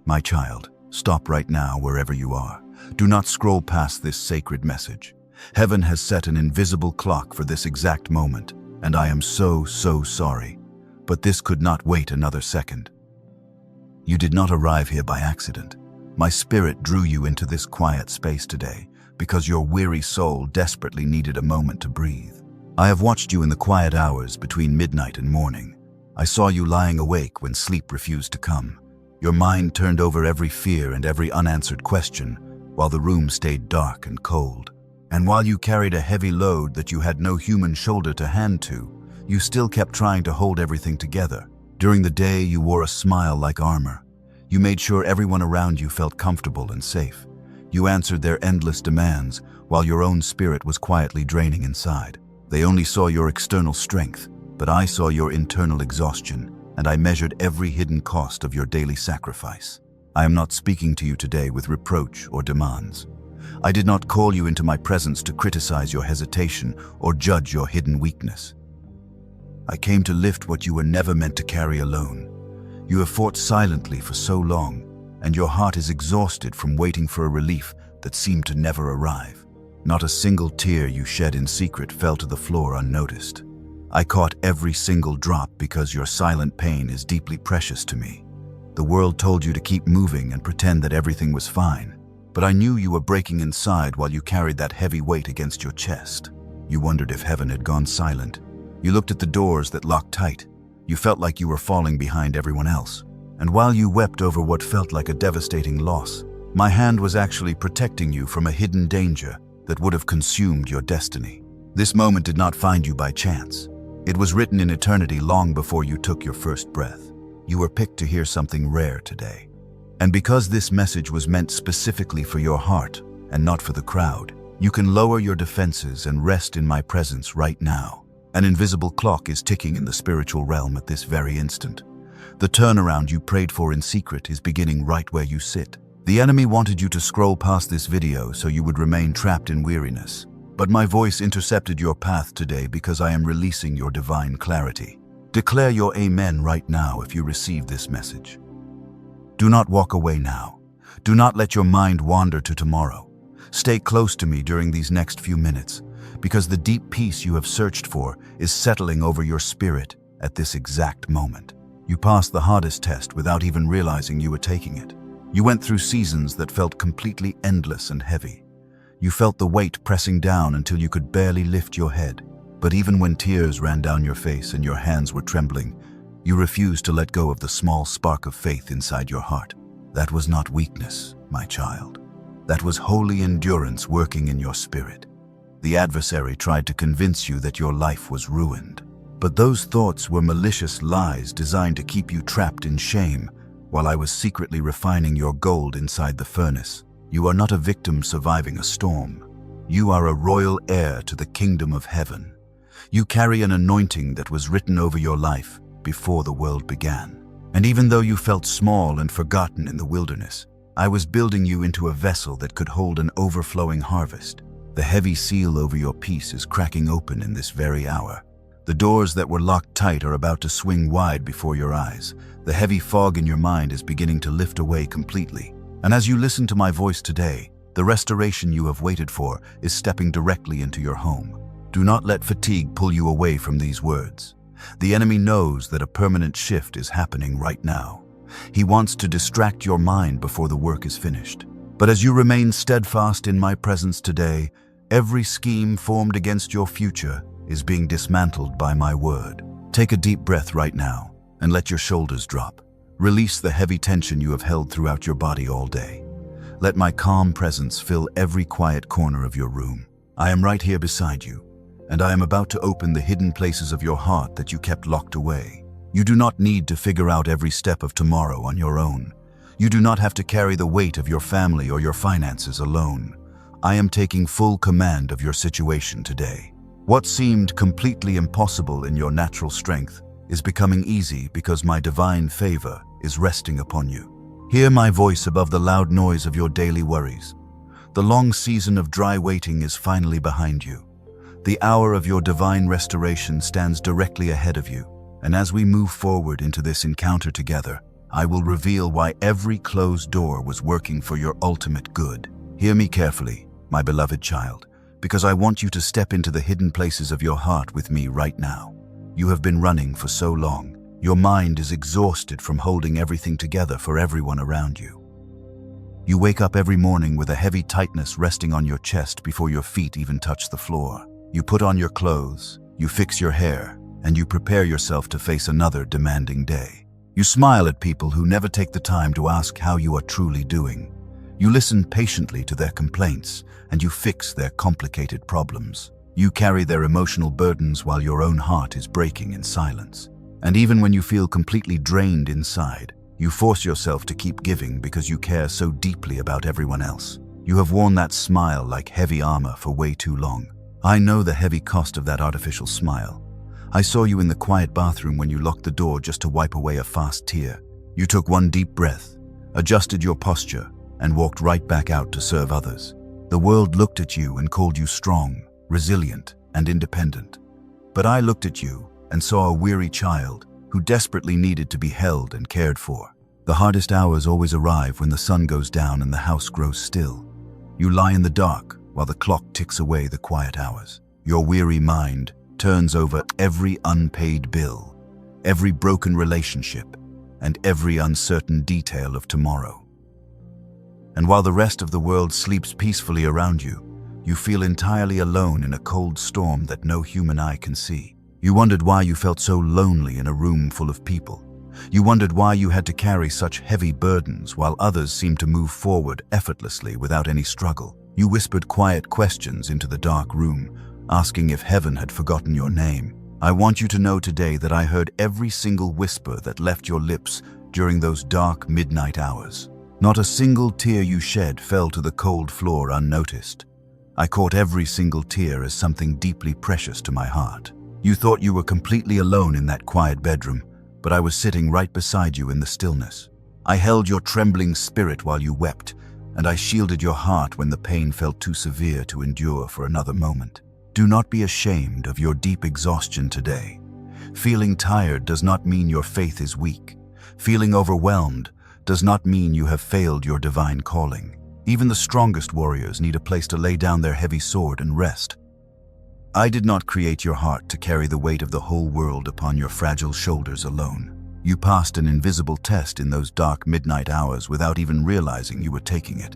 My child, stop right now wherever you are. Do not scroll past this sacred message. Heaven has set an invisible clock for this exact moment, and I am so sorry. But this could not wait another second. You did not arrive here by accident. My spirit drew you into this quiet space today because your weary soul desperately needed a moment to breathe. I have watched you in the quiet hours between midnight and morning. I saw you lying awake when sleep refused to come. Your mind turned over every fear and every unanswered question while the room stayed dark and cold. And while you carried a heavy load that you had no human shoulder to hand to, you still kept trying to hold everything together. During the day, you wore a smile like armor. You made sure everyone around you felt comfortable and safe. You answered their endless demands while your own spirit was quietly draining inside. They only saw your external strength, but I saw your internal exhaustion, and I measured every hidden cost of your daily sacrifice. I am not speaking to you today with reproach or demands. I did not call you into my presence to criticize your hesitation or judge your hidden weakness. I came to lift what you were never meant to carry alone. You have fought silently for so long, and your heart is exhausted from waiting for a relief that seemed to never arrive. Not a single tear you shed in secret fell to the floor unnoticed. I caught every single drop because your silent pain is deeply precious to me. The world told you to keep moving and pretend that everything was fine, but I knew you were breaking inside while you carried that heavy weight against your chest. You wondered if heaven had gone silent. You looked at the doors that locked tight. You felt like you were falling behind everyone else. And while you wept over what felt like a devastating loss, my hand was actually protecting you from a hidden danger that would have consumed your destiny. This moment did not find you by chance. It was written in eternity long before you took your first breath. You were picked to hear something rare today. And because this message was meant specifically for your heart and not for the crowd, you can lower your defenses and rest in my presence right now. An invisible clock is ticking in the spiritual realm at this very instant. The turnaround you prayed for in secret is beginning right where you sit. The enemy wanted you to scroll past this video so you would remain trapped in weariness. But my voice intercepted your path today because I am releasing your divine clarity. Declare your amen right now if you receive this message. Do not walk away now. Do not let your mind wander to tomorrow. Stay close to me during these next few minutes, because the deep peace you have searched for is settling over your spirit at this exact moment. You passed the hardest test without even realizing you were taking it. You went through seasons that felt completely endless and heavy. You felt the weight pressing down until you could barely lift your head. But even when tears ran down your face and your hands were trembling, you refused to let go of the small spark of faith inside your heart. That was not weakness, my child. That was holy endurance working in your spirit. The adversary tried to convince you that your life was ruined. But those thoughts were malicious lies designed to keep you trapped in shame while I was secretly refining your gold inside the furnace. You are not a victim surviving a storm. You are a royal heir to the kingdom of heaven. You carry an anointing that was written over your life before the world began. And even though you felt small and forgotten in the wilderness, I was building you into a vessel that could hold an overflowing harvest. The heavy seal over your peace is cracking open in this very hour. The doors that were locked tight are about to swing wide before your eyes. The heavy fog in your mind is beginning to lift away completely. And as you listen to my voice today, the restoration you have waited for is stepping directly into your home. Do not let fatigue pull you away from these words. The enemy knows that a permanent shift is happening right now. He wants to distract your mind before the work is finished. But as you remain steadfast in my presence today, every scheme formed against your future is being dismantled by my word. Take a deep breath right now and let your shoulders drop. Release the heavy tension you have held throughout your body all day. Let my calm presence fill every quiet corner of your room. I am right here beside you, and I am about to open the hidden places of your heart that you kept locked away. You do not need to figure out every step of tomorrow on your own. You do not have to carry the weight of your family or your finances alone. I am taking full command of your situation today. What seemed completely impossible in your natural strength is becoming easy because my divine favor is resting upon you. Hear my voice above the loud noise of your daily worries. The long season of dry waiting is finally behind you. The hour of your divine restoration stands directly ahead of you, and as we move forward into this encounter together, I will reveal why every closed door was working for your ultimate good. Hear me carefully, my beloved child, because I want you to step into the hidden places of your heart with me right now. You have been running for so long. Your mind is exhausted from holding everything together for everyone around you. You wake up every morning with a heavy tightness resting on your chest before your feet even touch the floor. You put on your clothes, you fix your hair, and you prepare yourself to face another demanding day. You smile at people who never take the time to ask how you are truly doing. You listen patiently to their complaints, and you fix their complicated problems. You carry their emotional burdens while your own heart is breaking in silence. And even when you feel completely drained inside, you force yourself to keep giving because you care so deeply about everyone else. You have worn that smile like heavy armor for way too long. I know the heavy cost of that artificial smile. I saw you in the quiet bathroom when you locked the door just to wipe away a fast tear. You took one deep breath, adjusted your posture, and walked right back out to serve others. The world looked at you and called you strong, resilient, and independent. But I looked at you and saw a weary child who desperately needed to be held and cared for. The hardest hours always arrive when the sun goes down and the house grows still. You lie in the dark while the clock ticks away the quiet hours. Your weary mind turns over every unpaid bill, every broken relationship, and every uncertain detail of tomorrow. And while the rest of the world sleeps peacefully around you, you feel entirely alone in a cold storm that no human eye can see. You wondered why you felt so lonely in a room full of people. You wondered why you had to carry such heavy burdens while others seemed to move forward effortlessly without any struggle. You whispered quiet questions into the dark room, asking if heaven had forgotten your name. I want you to know today that I heard every single whisper that left your lips during those dark midnight hours. Not a single tear you shed fell to the cold floor unnoticed. I caught every single tear as something deeply precious to my heart. You thought you were completely alone in that quiet bedroom, but I was sitting right beside you in the stillness. I held your trembling spirit while you wept, and I shielded your heart when the pain felt too severe to endure for another moment. Do not be ashamed of your deep exhaustion today. Feeling tired does not mean your faith is weak. Feeling overwhelmed does not mean you have failed your divine calling. Even the strongest warriors need a place to lay down their heavy sword and rest. I did not create your heart to carry the weight of the whole world upon your fragile shoulders alone. You passed an invisible test in those dark midnight hours without even realizing you were taking it.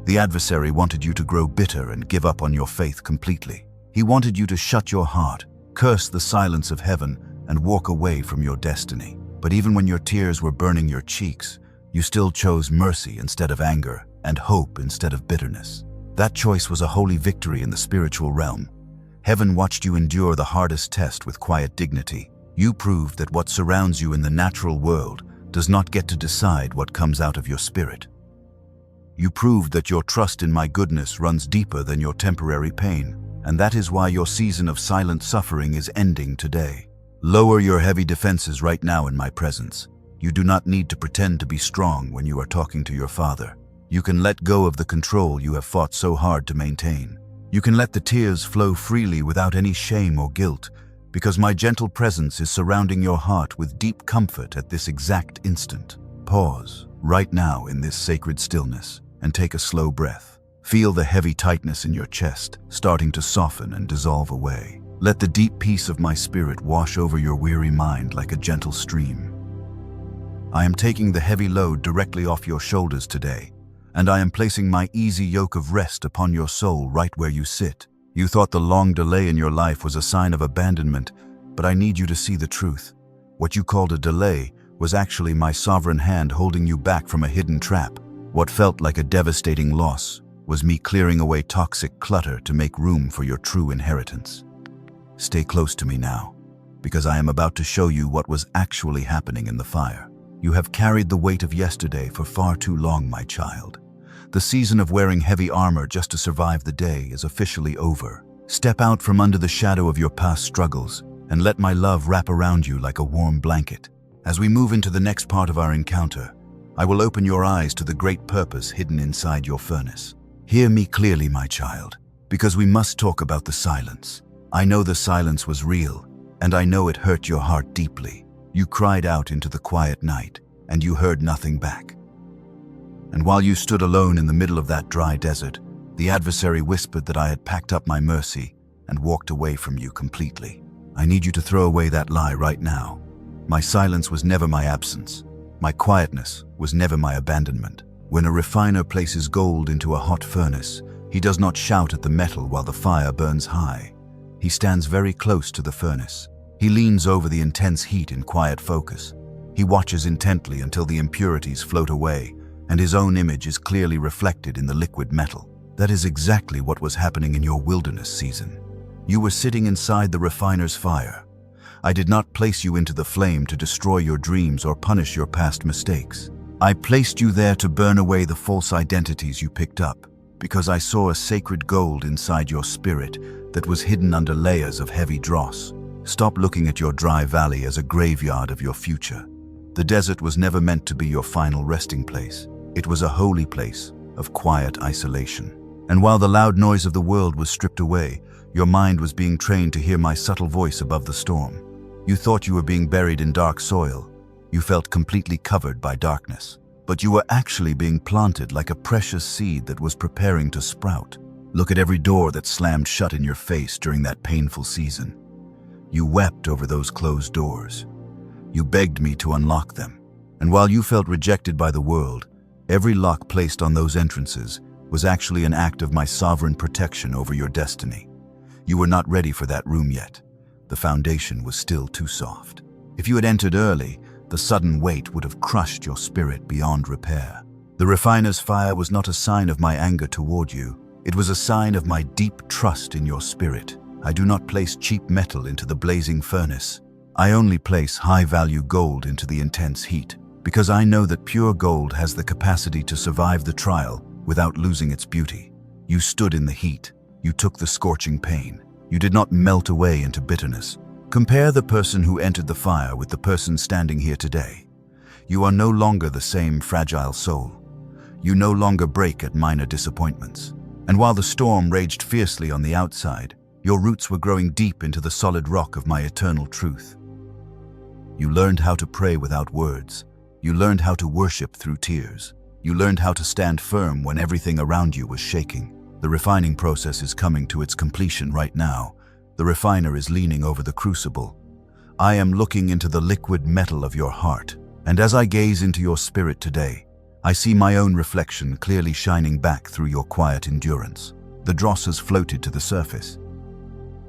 The adversary wanted you to grow bitter and give up on your faith completely. He wanted you to shut your heart, curse the silence of heaven, and walk away from your destiny. But even when your tears were burning your cheeks, you still chose mercy instead of anger and hope instead of bitterness. That choice was a holy victory in the spiritual realm. Heaven watched you endure the hardest test with quiet dignity. You proved that what surrounds you in the natural world does not get to decide what comes out of your spirit. You proved that your trust in my goodness runs deeper than your temporary pain, and that is why your season of silent suffering is ending today. Lower your heavy defenses right now in my presence. You do not need to pretend to be strong when you are talking to your Father. You can let go of the control you have fought so hard to maintain. You can let the tears flow freely without any shame or guilt, because my gentle presence is surrounding your heart with deep comfort at this exact instant. Pause right now in this sacred stillness and take a slow breath. Feel the heavy tightness in your chest starting to soften and dissolve away. Let the deep peace of my spirit wash over your weary mind like a gentle stream. I am taking the heavy load directly off your shoulders today, and I am placing my easy yoke of rest upon your soul right where you sit. You thought the long delay in your life was a sign of abandonment, but I need you to see the truth. What you called a delay was actually my sovereign hand holding you back from a hidden trap. What felt like a devastating loss was me clearing away toxic clutter to make room for your true inheritance. Stay close to me now, because I am about to show you what was actually happening in the fire. You have carried the weight of yesterday for far too long, my child. The season of wearing heavy armor just to survive the day is officially over. Step out from under the shadow of your past struggles and let my love wrap around you like a warm blanket. As we move into the next part of our encounter, I will open your eyes to the great purpose hidden inside your furnace. Hear me clearly, my child, because we must talk about the silence. I know the silence was real, and I know it hurt your heart deeply. You cried out into the quiet night, and you heard nothing back. And while you stood alone in the middle of that dry desert, the adversary whispered that I had packed up my mercy and walked away from you completely. I need you to throw away that lie right now. My silence was never my absence. My quietness was never my abandonment. When a refiner places gold into a hot furnace, he does not shout at the metal while the fire burns high. He stands very close to the furnace. He leans over the intense heat in quiet focus. He watches intently until the impurities float away and his own image is clearly reflected in the liquid metal. That is exactly what was happening in your wilderness season. You were sitting inside the refiner's fire. I did not place you into the flame to destroy your dreams or punish your past mistakes. I placed you there to burn away the false identities you picked up, because I saw a sacred gold inside your spirit that was hidden under layers of heavy dross. Stop looking at your dry valley as a graveyard of your future. The desert was never meant to be your final resting place. It was a holy place of quiet isolation. And while the loud noise of the world was stripped away, your mind was being trained to hear my subtle voice above the storm. You thought you were being buried in dark soil. You felt completely covered by darkness. But you were actually being planted like a precious seed that was preparing to sprout. Look at every door that slammed shut in your face during that painful season. You wept over those closed doors. You begged me to unlock them. And while you felt rejected by the world, every lock placed on those entrances was actually an act of my sovereign protection over your destiny. You were not ready for that room yet. The foundation was still too soft. If you had entered early, the sudden weight would have crushed your spirit beyond repair. The refiner's fire was not a sign of my anger toward you. It was a sign of my deep trust in your spirit. I do not place cheap metal into the blazing furnace. I only place high-value gold into the intense heat, because I know that pure gold has the capacity to survive the trial without losing its beauty. You stood in the heat. You took the scorching pain. You did not melt away into bitterness. Compare the person who entered the fire with the person standing here today. You are no longer the same fragile soul. You no longer break at minor disappointments. And while the storm raged fiercely on the outside, your roots were growing deep into the solid rock of my eternal truth. You learned how to pray without words. You learned how to worship through tears. You learned how to stand firm when everything around you was shaking. The refining process is coming to its completion right now. The refiner is leaning over the crucible. I am looking into the liquid metal of your heart, and as I gaze into your spirit today, I see my own reflection clearly shining back through your quiet endurance. The dross has floated to the surface.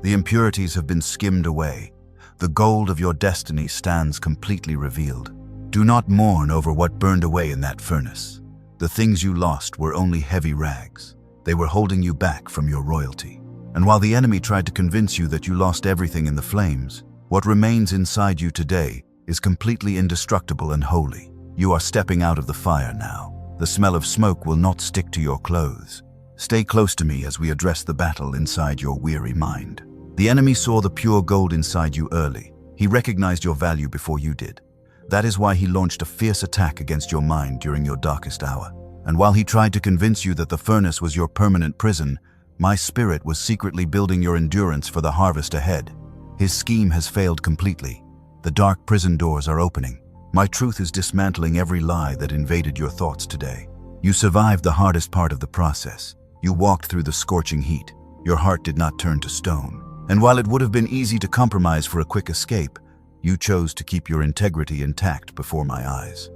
The impurities have been skimmed away. The gold of your destiny stands completely revealed. Do not mourn over what burned away in that furnace. The things you lost were only heavy rags. They were holding you back from your royalty. And while the enemy tried to convince you that you lost everything in the flames, what remains inside you today is completely indestructible and holy. You are stepping out of the fire now. The smell of smoke will not stick to your clothes. Stay close to me as we address the battle inside your weary mind. The enemy saw the pure gold inside you early. He recognized your value before you did. That is why he launched a fierce attack against your mind during your darkest hour. And while he tried to convince you that the furnace was your permanent prison, my spirit was secretly building your endurance for the harvest ahead. His scheme has failed completely. The dark prison doors are opening. My truth is dismantling every lie that invaded your thoughts today. You survived the hardest part of the process. You walked through the scorching heat. Your heart did not turn to stone. And while it would have been easy to compromise for a quick escape, you chose to keep your integrity intact before my eyes.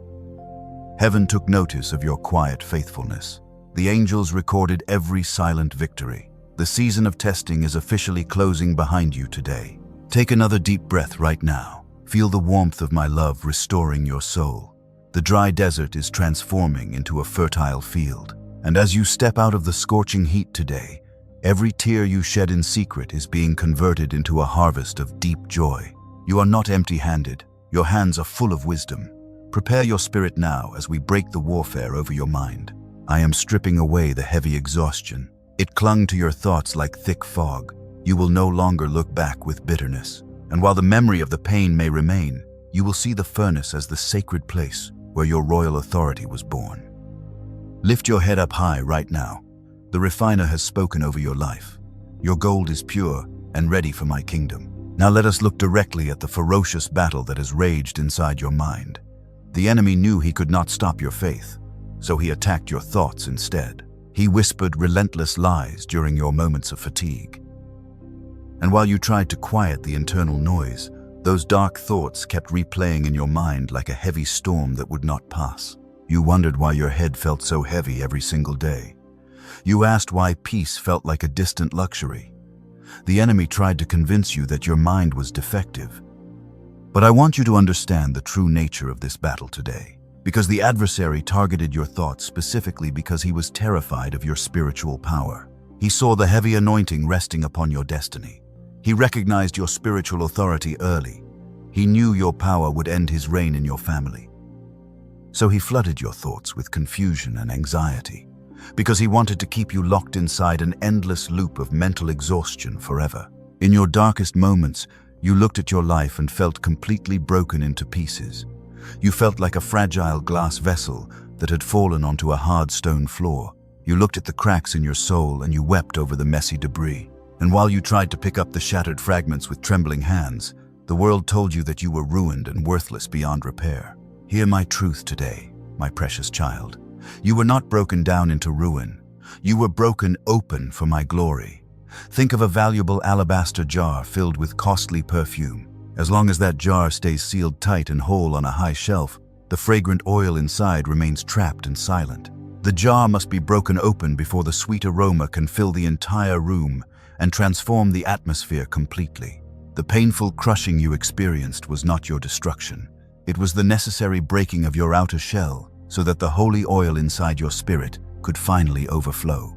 Heaven took notice of your quiet faithfulness. The angels recorded every silent victory. The season of testing is officially closing behind you today. Take another deep breath right now. Feel the warmth of my love restoring your soul. The dry desert is transforming into a fertile field. And as you step out of the scorching heat today, every tear you shed in secret is being converted into a harvest of deep joy. You are not empty-handed. Your hands are full of wisdom. Prepare your spirit now as we break the warfare over your mind. I am stripping away the heavy exhaustion. It clung to your thoughts like thick fog. You will no longer look back with bitterness. And while the memory of the pain may remain, you will see the furnace as the sacred place where your royal authority was born. Lift your head up high right now. The refiner has spoken over your life. Your gold is pure and ready for my kingdom. Now let us look directly at the ferocious battle that has raged inside your mind. The enemy knew he could not stop your faith, so he attacked your thoughts instead. He whispered relentless lies during your moments of fatigue. And while you tried to quiet the internal noise, those dark thoughts kept replaying in your mind like a heavy storm that would not pass. You wondered why your head felt so heavy every single day. You asked why peace felt like a distant luxury. The enemy tried to convince you that your mind was defective. But I want you to understand the true nature of this battle today, because the adversary targeted your thoughts specifically because he was terrified of your spiritual power. He saw the heavy anointing resting upon your destiny. He recognized your spiritual authority early. He knew your power would end his reign in your family. So he flooded your thoughts with confusion and anxiety, because he wanted to keep you locked inside an endless loop of mental exhaustion forever. In your darkest moments, you looked at your life and felt completely broken into pieces. You felt like a fragile glass vessel that had fallen onto a hard stone floor. You looked at the cracks in your soul and you wept over the messy debris. And while you tried to pick up the shattered fragments with trembling hands, the world told you that you were ruined and worthless beyond repair. Hear my truth today, my precious child. You were not broken down into ruin. You were broken open for my glory. Think of a valuable alabaster jar filled with costly perfume. As long as that jar stays sealed tight and whole on a high shelf, the fragrant oil inside remains trapped and silent. The jar must be broken open before the sweet aroma can fill the entire room and transform the atmosphere completely. The painful crushing you experienced was not your destruction. It was the necessary breaking of your outer shell so that the holy oil inside your spirit could finally overflow.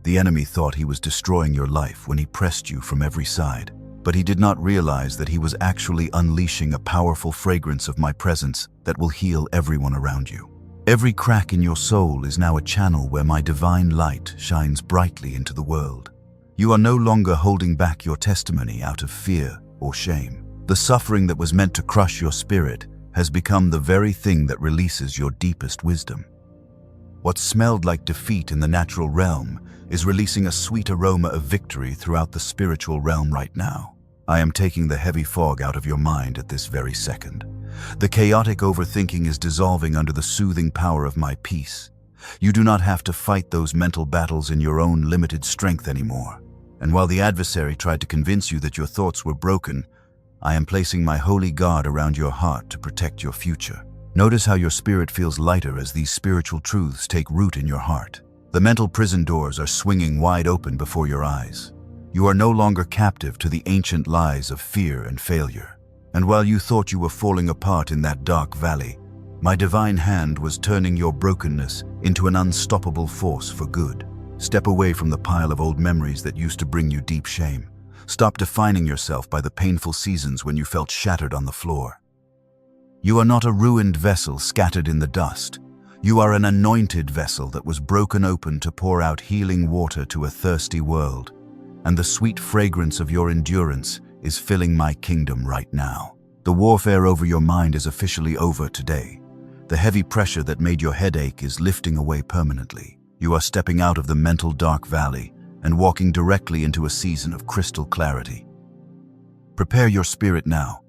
The enemy thought he was destroying your life when he pressed you from every side, but he did not realize that he was actually unleashing a powerful fragrance of my presence that will heal everyone around you. Every crack in your soul is now a channel where my divine light shines brightly into the world. You are no longer holding back your testimony out of fear or shame. The suffering that was meant to crush your spirit has become the very thing that releases your deepest wisdom. What smelled like defeat in the natural realm is releasing a sweet aroma of victory throughout the spiritual realm right now. I am taking the heavy fog out of your mind at this very second. The chaotic overthinking is dissolving under the soothing power of my peace. You do not have to fight those mental battles in your own limited strength anymore. And while the adversary tried to convince you that your thoughts were broken, I am placing my holy guard around your heart to protect your future. Notice how your spirit feels lighter as these spiritual truths take root in your heart. The mental prison doors are swinging wide open before your eyes. You are no longer captive to the ancient lies of fear and failure. And while you thought you were falling apart in that dark valley, my divine hand was turning your brokenness into an unstoppable force for good. Step away from the pile of old memories that used to bring you deep shame. Stop defining yourself by the painful seasons when you felt shattered on the floor. You are not a ruined vessel scattered in the dust. You are an anointed vessel that was broken open to pour out healing water to a thirsty world. And the sweet fragrance of your endurance is filling my kingdom right now. The warfare over your mind is officially over today. The heavy pressure that made your headache is lifting away permanently. You are stepping out of the mental dark valley and walking directly into a season of crystal clarity. Prepare your spirit now,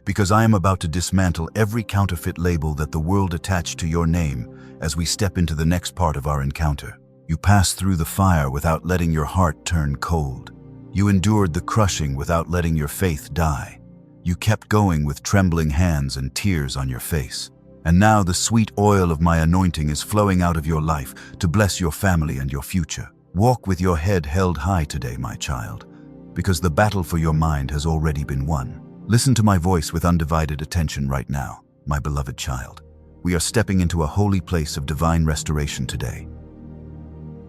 because I am about to dismantle every counterfeit label that the world attached to your name as we step into the next part of our encounter. You passed through the fire without letting your heart turn cold. You endured the crushing without letting your faith die. You kept going with trembling hands and tears on your face. And now the sweet oil of my anointing is flowing out of your life to bless your family and your future. Walk with your head held high today, my child, because the battle for your mind has already been won. Listen to my voice with undivided attention right now, my beloved child. We are stepping into a holy place of divine restoration today.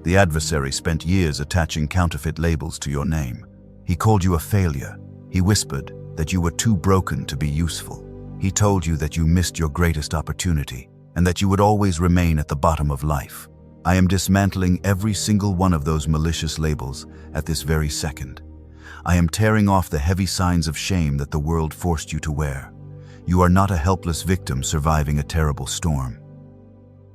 The adversary spent years attaching counterfeit labels to your name. He called you a failure. He whispered that you were too broken to be useful. He told you that you missed your greatest opportunity and that you would always remain at the bottom of life. I am dismantling every single one of those malicious labels at this very second. I am tearing off the heavy signs of shame that the world forced you to wear. You are not a helpless victim surviving a terrible storm.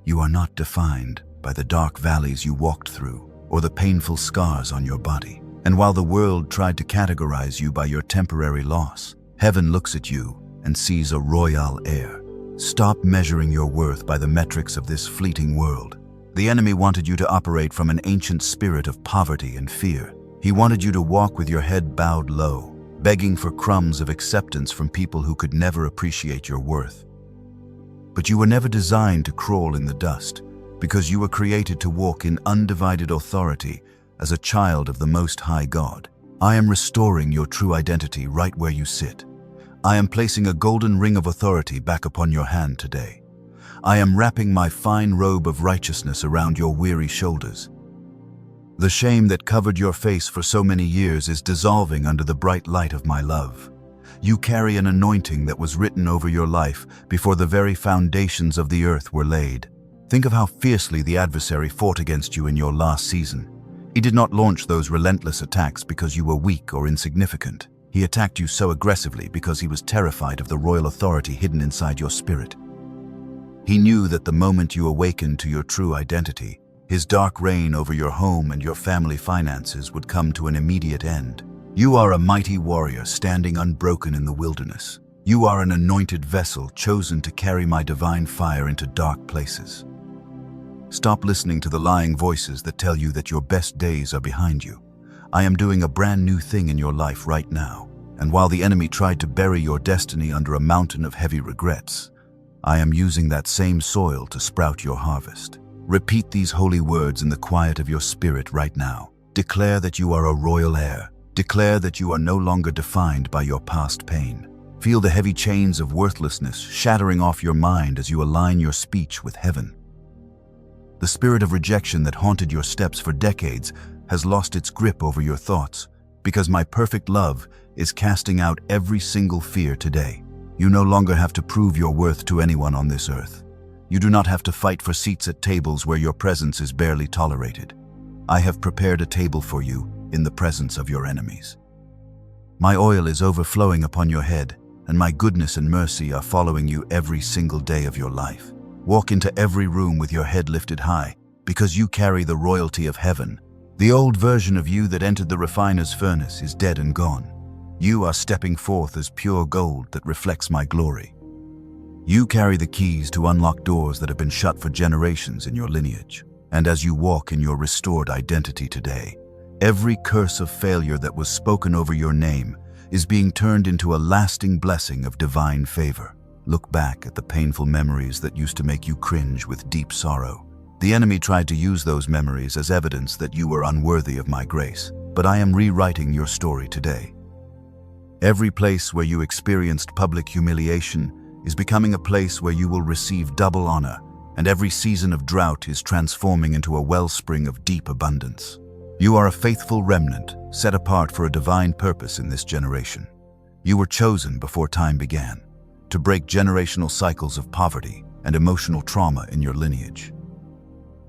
You are not defined by the dark valleys you walked through or the painful scars on your body. And while the world tried to categorize you by your temporary loss, heaven looks at you and sees a royal heir, Stop measuring your worth by the metrics of this fleeting world. The enemy wanted you to operate from an ancient spirit of poverty and fear. He wanted you to walk with your head bowed low, begging for crumbs of acceptance from people who could never appreciate your worth. But you were never designed to crawl in the dust, because you were created to walk in undivided authority as a child of the Most High God. I am restoring your true identity right where you sit. I am placing a golden ring of authority back upon your hand today. I am wrapping my fine robe of righteousness around your weary shoulders. The shame that covered your face for so many years is dissolving under the bright light of my love. You carry an anointing that was written over your life before the very foundations of the earth were laid. Think of how fiercely the adversary fought against you in your last season. He did not launch those relentless attacks because you were weak or insignificant. He attacked you so aggressively because he was terrified of the royal authority hidden inside your spirit. He knew that the moment you awakened to your true identity, his dark reign over your home and your family finances would come to an immediate end. You are a mighty warrior standing unbroken in the wilderness. You are an anointed vessel chosen to carry my divine fire into dark places. Stop listening to the lying voices that tell you that your best days are behind you. I am doing a brand new thing in your life right now, and while the enemy tried to bury your destiny under a mountain of heavy regrets, I am using that same soil to sprout your harvest. Repeat these holy words in the quiet of your spirit right now. Declare that you are a royal heir. Declare that you are no longer defined by your past pain. Feel the heavy chains of worthlessness shattering off your mind as you align your speech with heaven. The spirit of rejection that haunted your steps for decades has lost its grip over your thoughts, because my perfect love is casting out every single fear today. You no longer have to prove your worth to anyone on this earth. You do not have to fight for seats at tables where your presence is barely tolerated. I have prepared a table for you in the presence of your enemies. My oil is overflowing upon your head, and my goodness and mercy are following you every single day of your life. Walk into every room with your head lifted high, because you carry the royalty of heaven. The old version of you that entered the refiner's furnace is dead and gone. You are stepping forth as pure gold that reflects my glory. You carry the keys to unlock doors that have been shut for generations in your lineage. And as you walk in your restored identity today, every curse of failure that was spoken over your name is being turned into a lasting blessing of divine favor. Look back at the painful memories that used to make you cringe with deep sorrow. The enemy tried to use those memories as evidence that you were unworthy of my grace, but I am rewriting your story today. Every place where you experienced public humiliation is becoming a place where you will receive double honor, and every season of drought is transforming into a wellspring of deep abundance. You are a faithful remnant, set apart for a divine purpose in this generation. You were chosen before time began, to break generational cycles of poverty and emotional trauma in your lineage.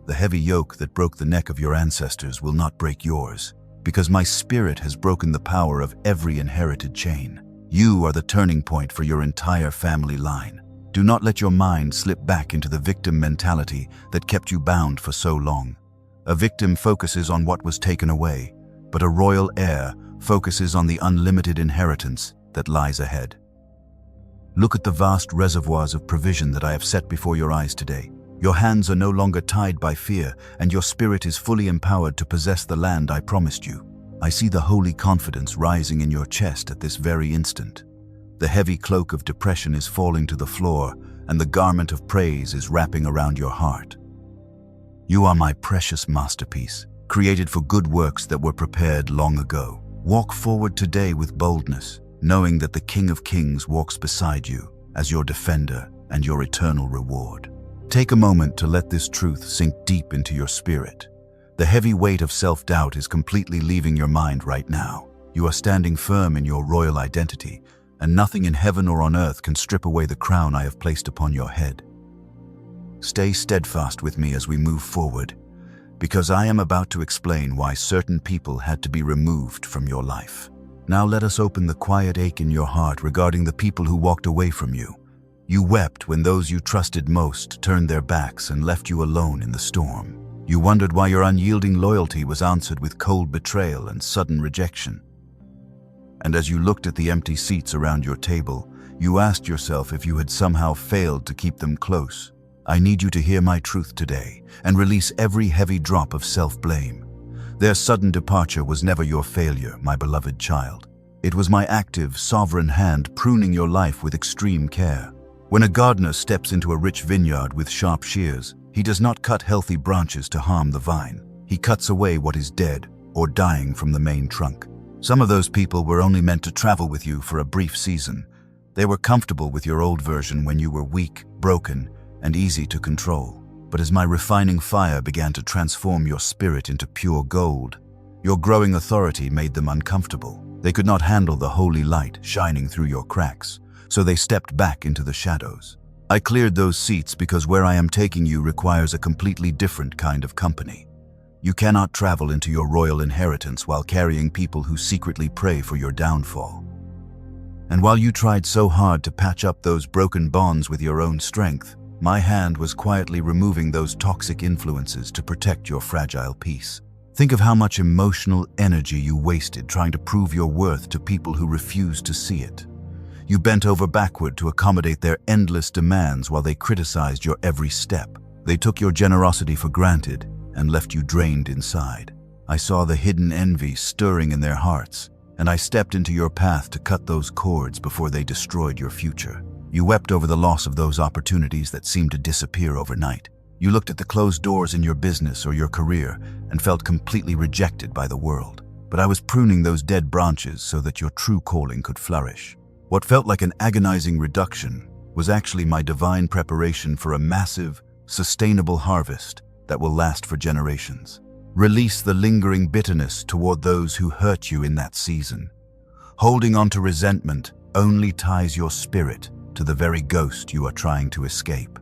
The heavy yoke that broke the neck of your ancestors will not break yours, because my spirit has broken the power of every inherited chain. You are the turning point for your entire family line. Do not let your mind slip back into the victim mentality that kept you bound for so long. A victim focuses on what was taken away, but a royal heir focuses on the unlimited inheritance that lies ahead. Look at the vast reservoirs of provision that I have set before your eyes today. Your hands are no longer tied by fear, and your spirit is fully empowered to possess the land I promised you. I see the holy confidence rising in your chest at this very instant. The heavy cloak of depression is falling to the floor, and the garment of praise is wrapping around your heart. You are my precious masterpiece, created for good works that were prepared long ago. Walk forward today with boldness, knowing that the King of Kings walks beside you as your defender and your eternal reward. Take a moment to let this truth sink deep into your spirit. The heavy weight of self-doubt is completely leaving your mind right now. You are standing firm in your royal identity, and nothing in heaven or on earth can strip away the crown I have placed upon your head. Stay steadfast with me as we move forward, because I am about to explain why certain people had to be removed from your life. Now let us open the quiet ache in your heart regarding the people who walked away from you. You wept when those you trusted most turned their backs and left you alone in the storm. You wondered why your unyielding loyalty was answered with cold betrayal and sudden rejection. And as you looked at the empty seats around your table, You asked yourself if you had somehow failed to keep them close. I need you to hear my truth today and release every heavy drop of self-blame. Their sudden departure was never your failure, my beloved child. It was my active, sovereign hand pruning your life with extreme care. When a gardener steps into a rich vineyard with sharp shears, he does not cut healthy branches to harm the vine. He cuts away what is dead or dying from the main trunk. Some of those people were only meant to travel with you for a brief season. They were comfortable with your old version when you were weak, broken, and easy to control. But as my refining fire began to transform your spirit into pure gold, your growing authority made them uncomfortable. They could not handle the holy light shining through your cracks, so they stepped back into the shadows. I cleared those seats because where I am taking you requires a completely different kind of company. You cannot travel into your royal inheritance while carrying people who secretly pray for your downfall. And while you tried so hard to patch up those broken bonds with your own strength, my hand was quietly removing those toxic influences to protect your fragile peace. Think of how much emotional energy you wasted trying to prove your worth to people who refused to see it. You bent over backward to accommodate their endless demands while they criticized your every step. They took your generosity for granted and left you drained inside. I saw the hidden envy stirring in their hearts, and I stepped into your path to cut those cords before they destroyed your future. You wept over the loss of those opportunities that seemed to disappear overnight. You looked at the closed doors in your business or your career and felt completely rejected by the world. But I was pruning those dead branches so that your true calling could flourish. What felt like an agonizing reduction was actually my divine preparation for a massive, sustainable harvest that will last for generations. Release the lingering bitterness toward those who hurt you in that season. Holding on to resentment only ties your spirit to the very ghost you are trying to escape.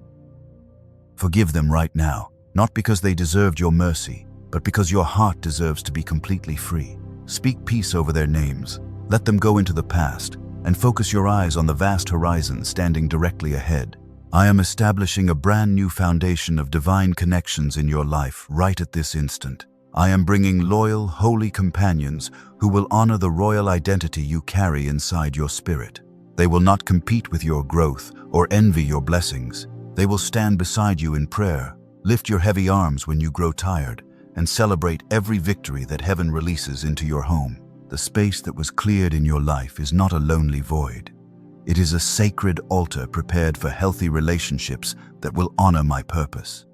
Forgive them right now, not because they deserved your mercy, but because your heart deserves to be completely free. Speak peace over their names, let them go into the past, and focus your eyes on the vast horizon standing directly ahead. I am establishing a brand new foundation of divine connections in your life right at this instant. I am bringing loyal, holy companions who will honor the royal identity you carry inside your spirit. They will not compete with your growth or envy your blessings. They will stand beside you in prayer, lift your heavy arms when you grow tired, and celebrate every victory that heaven releases into your home. The space that was cleared in your life is not a lonely void. It is a sacred altar prepared for healthy relationships that will honor my purpose.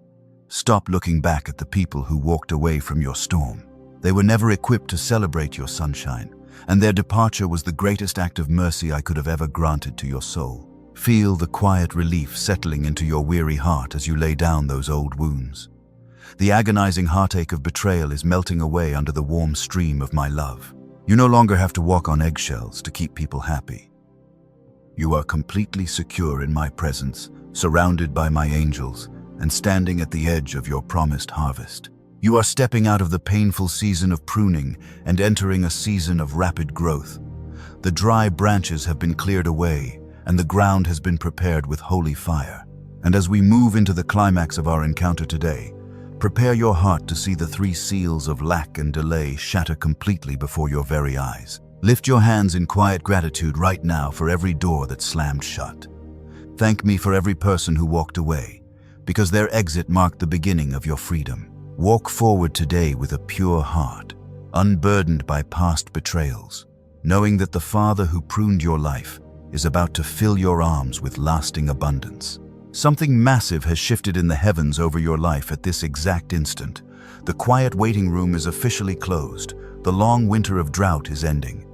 Stop looking back at the people who walked away from your storm. They were never equipped to celebrate your sunshine, and their departure was the greatest act of mercy I could have ever granted to your soul. Feel the quiet relief settling into your weary heart as you lay down those old wounds. The agonizing heartache of betrayal is melting away under the warm stream of my love. You no longer have to walk on eggshells to keep people happy. You are completely secure in my presence, surrounded by my angels, and standing at the edge of your promised harvest. You are stepping out of the painful season of pruning and entering a season of rapid growth. The dry branches have been cleared away, and the ground has been prepared with holy fire. And as we move into the climax of our encounter today, prepare your heart to see the 3 seals of lack and delay shatter completely before your very eyes. Lift your hands in quiet gratitude right now for every door that slammed shut. Thank me for every person who walked away, because their exit marked the beginning of your freedom. Walk forward today with a pure heart, unburdened by past betrayals, knowing that the Father who pruned your life is about to fill your arms with lasting abundance. Something massive has shifted in the heavens over your life at this exact instant. The quiet waiting room is officially closed. The long winter of drought is ending.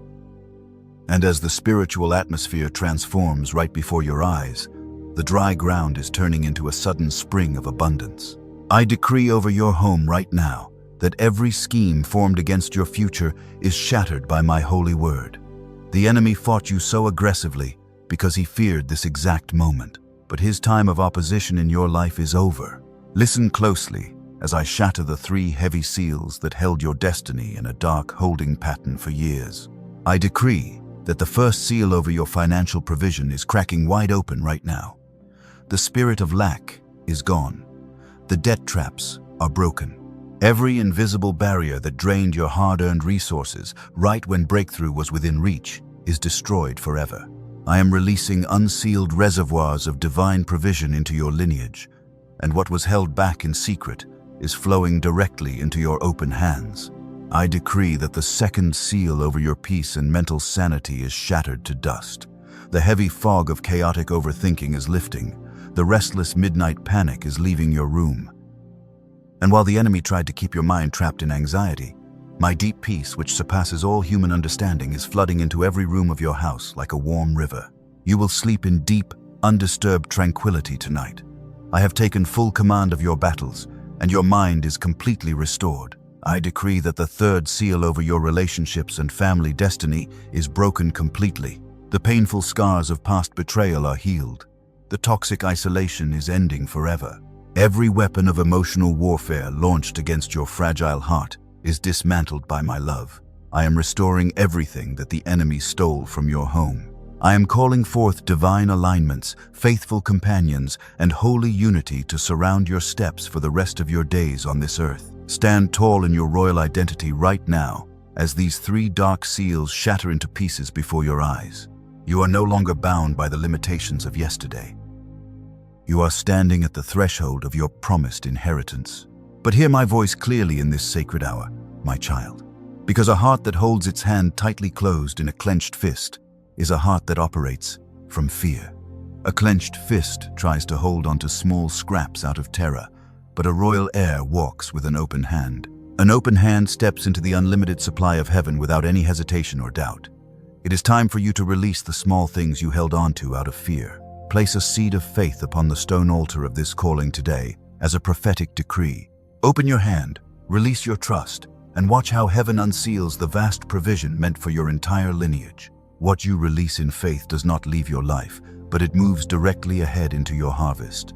And as the spiritual atmosphere transforms right before your eyes, the dry ground is turning into a sudden spring of abundance. I decree over your home right now that every scheme formed against your future is shattered by my holy word. The enemy fought you so aggressively because he feared this exact moment, but his time of opposition in your life is over. Listen closely as I shatter the 3 heavy seals that held your destiny in a dark holding pattern for years. I decree that the first seal over your financial provision is cracking wide open right now. The spirit of lack is gone. The debt traps are broken. Every invisible barrier that drained your hard-earned resources right when breakthrough was within reach is destroyed forever. I am releasing unsealed reservoirs of divine provision into your lineage, and what was held back in secret is flowing directly into your open hands. I decree that the second seal over your peace and mental sanity is shattered to dust. The heavy fog of chaotic overthinking is lifting. The restless midnight panic is leaving your room. And while the enemy tried to keep your mind trapped in anxiety, my deep peace, which surpasses all human understanding, is flooding into every room of your house like a warm river. You will sleep in deep, undisturbed tranquility tonight. I have taken full command of your battles, and your mind is completely restored. I decree that the third seal over your relationships and family destiny is broken completely. The painful scars of past betrayal are healed. The toxic isolation is ending forever. Every weapon of emotional warfare launched against your fragile heart is dismantled by my love. I am restoring everything that the enemy stole from your home. I am calling forth divine alignments, faithful companions, and holy unity to surround your steps for the rest of your days on this earth. Stand tall in your royal identity right now as these 3 dark seals shatter into pieces before your eyes. You are no longer bound by the limitations of yesterday. You are standing at the threshold of your promised inheritance. But hear my voice clearly in this sacred hour, my child, because a heart that holds its hand tightly closed in a clenched fist is a heart that operates from fear. A clenched fist tries to hold onto small scraps out of terror, but a royal heir walks with an open hand. An open hand steps into the unlimited supply of heaven without any hesitation or doubt. It is time for you to release the small things you held onto out of fear. Place a seed of faith upon the stone altar of this calling today as a prophetic decree. Open your hand, release your trust, and watch how heaven unseals the vast provision meant for your entire lineage. What you release in faith does not leave your life, but it moves directly ahead into your harvest.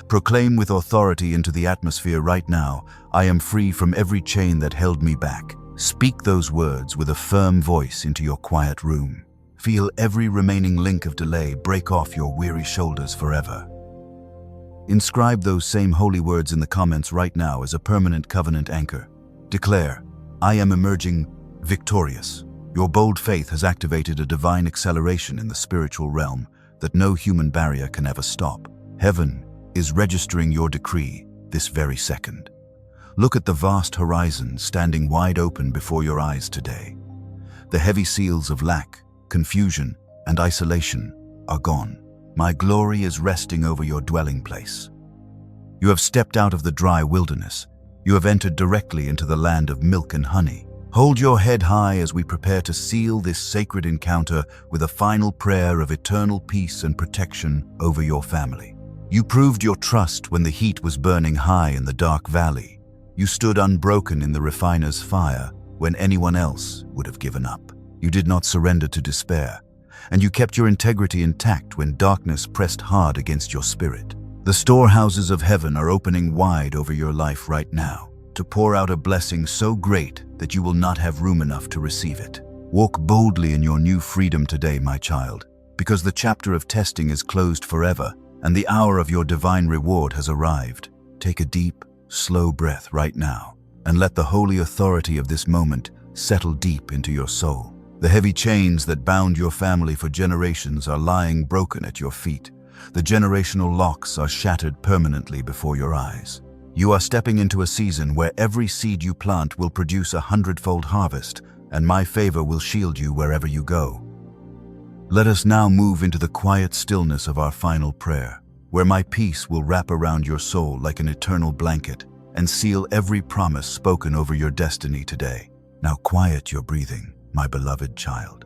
Proclaim with authority into the atmosphere right now, I am free from every chain that held me back. Speak those words with a firm voice into your quiet room. Feel every remaining link of delay break off your weary shoulders forever. Inscribe those same holy words in the comments right now as a permanent covenant anchor. Declare, I am emerging victorious. Your bold faith has activated a divine acceleration in the spiritual realm that no human barrier can ever stop. Heaven is registering your decree this very second. Look at the vast horizon standing wide open before your eyes today. The heavy seals of lack, confusion, and isolation are gone. My glory is resting over your dwelling place. You have stepped out of the dry wilderness. You have entered directly into the land of milk and honey. Hold your head high as we prepare to seal this sacred encounter with a final prayer of eternal peace and protection over your family. You proved your trust when the heat was burning high in the dark valley. You stood unbroken in the refiner's fire when anyone else would have given up. You did not surrender to despair, and you kept your integrity intact when darkness pressed hard against your spirit. The storehouses of heaven are opening wide over your life right now, to pour out a blessing so great that you will not have room enough to receive it. Walk boldly in your new freedom today, my child, because the chapter of testing is closed forever, and the hour of your divine reward has arrived. Take a deep, slow breath right now, and let the holy authority of this moment settle deep into your soul. The heavy chains that bound your family for generations are lying broken at your feet. The generational locks are shattered permanently before your eyes. You are stepping into a season where every seed you plant will produce a 100-fold harvest, and my favor will shield you wherever you go. Let us now move into the quiet stillness of our final prayer, where my peace will wrap around your soul like an eternal blanket and seal every promise spoken over your destiny today. Now quiet your breathing, my beloved child.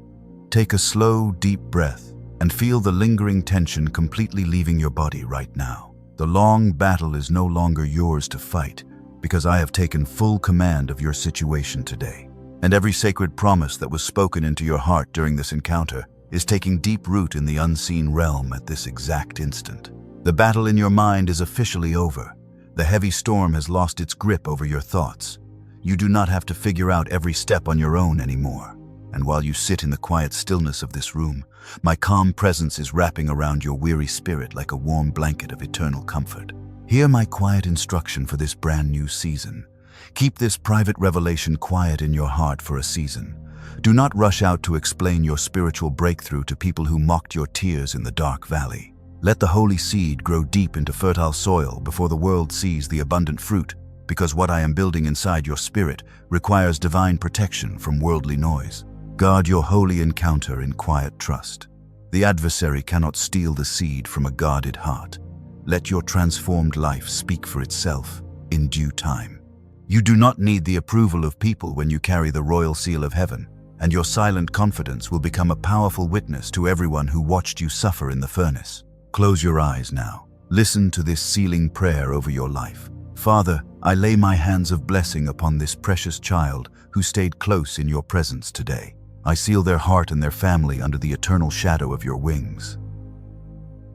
Take a slow, deep breath and feel the lingering tension completely leaving your body right now. The long battle is no longer yours to fight because I have taken full command of your situation today. And every sacred promise that was spoken into your heart during this encounter is taking deep root in the unseen realm at this exact instant. The battle in your mind is officially over. The heavy storm has lost its grip over your thoughts. You do not have to figure out every step on your own anymore. And while you sit in the quiet stillness of this room, my calm presence is wrapping around your weary spirit like a warm blanket of eternal comfort. Hear my quiet instruction for this brand new season. Keep this private revelation quiet in your heart for a season. Do not rush out to explain your spiritual breakthrough to people who mocked your tears in the dark valley. Let the holy seed grow deep into fertile soil before the world sees the abundant fruit, because what I am building inside your spirit requires divine protection from worldly noise. Guard your holy encounter in quiet trust. The adversary cannot steal the seed from a guarded heart. Let your transformed life speak for itself in due time. You do not need the approval of people when you carry the royal seal of heaven, and your silent confidence will become a powerful witness to everyone who watched you suffer in the furnace. Close your eyes now. Listen to this sealing prayer over your life. Father, I lay my hands of blessing upon this precious child who stayed close in your presence today. I seal their heart and their family under the eternal shadow of your wings.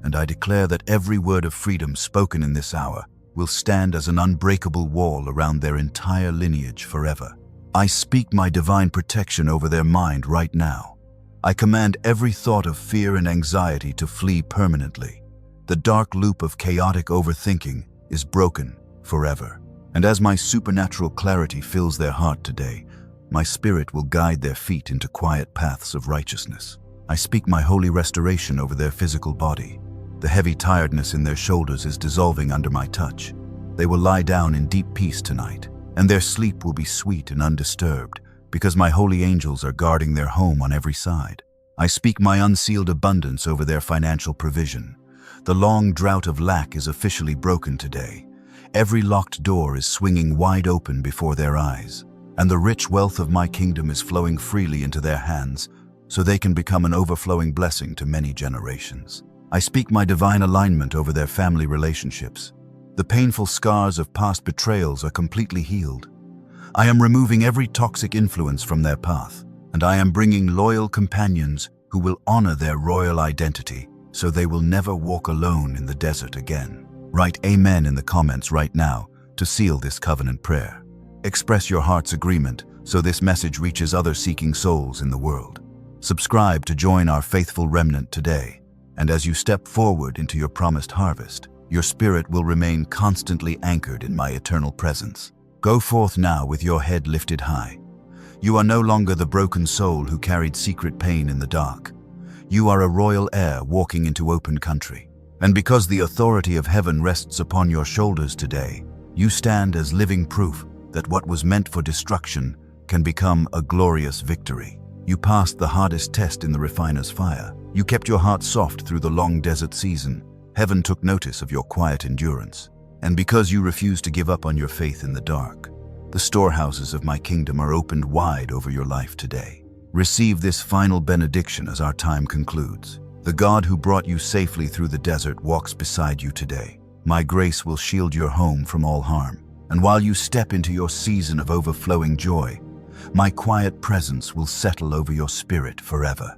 And I declare that every word of freedom spoken in this hour will stand as an unbreakable wall around their entire lineage forever. I speak my divine protection over their mind right now. I command every thought of fear and anxiety to flee permanently. The dark loop of chaotic overthinking is broken forever. And as my supernatural clarity fills their heart today, my spirit will guide their feet into quiet paths of righteousness. I speak my holy restoration over their physical body. The heavy tiredness in their shoulders is dissolving under my touch. They will lie down in deep peace tonight, and their sleep will be sweet and undisturbed, because my holy angels are guarding their home on every side. I speak my unsealed abundance over their financial provision. The long drought of lack is officially broken today. Every locked door is swinging wide open before their eyes, and the rich wealth of my kingdom is flowing freely into their hands, so they can become an overflowing blessing to many generations. I speak my divine alignment over their family relationships. The painful scars of past betrayals are completely healed. I am removing every toxic influence from their path, and I am bringing loyal companions who will honor their royal identity, so they will never walk alone in the desert again. Write Amen in the comments right now to seal this covenant prayer. Express your heart's agreement so this message reaches other seeking souls in the world. Subscribe to join our faithful remnant today. And as you step forward into your promised harvest, your spirit will remain constantly anchored in my eternal presence. Go forth now with your head lifted high. You are no longer the broken soul who carried secret pain in the dark. You are a royal heir walking into open country. And because the authority of heaven rests upon your shoulders today, you stand as living proof that what was meant for destruction can become a glorious victory. You passed the hardest test in the refiner's fire. You kept your heart soft through the long desert season. Heaven took notice of your quiet endurance. And because you refused to give up on your faith in the dark, the storehouses of my kingdom are opened wide over your life today. Receive this final benediction as our time concludes. The God who brought you safely through the desert walks beside you today. My grace will shield your home from all harm. And while you step into your season of overflowing joy, my quiet presence will settle over your spirit forever.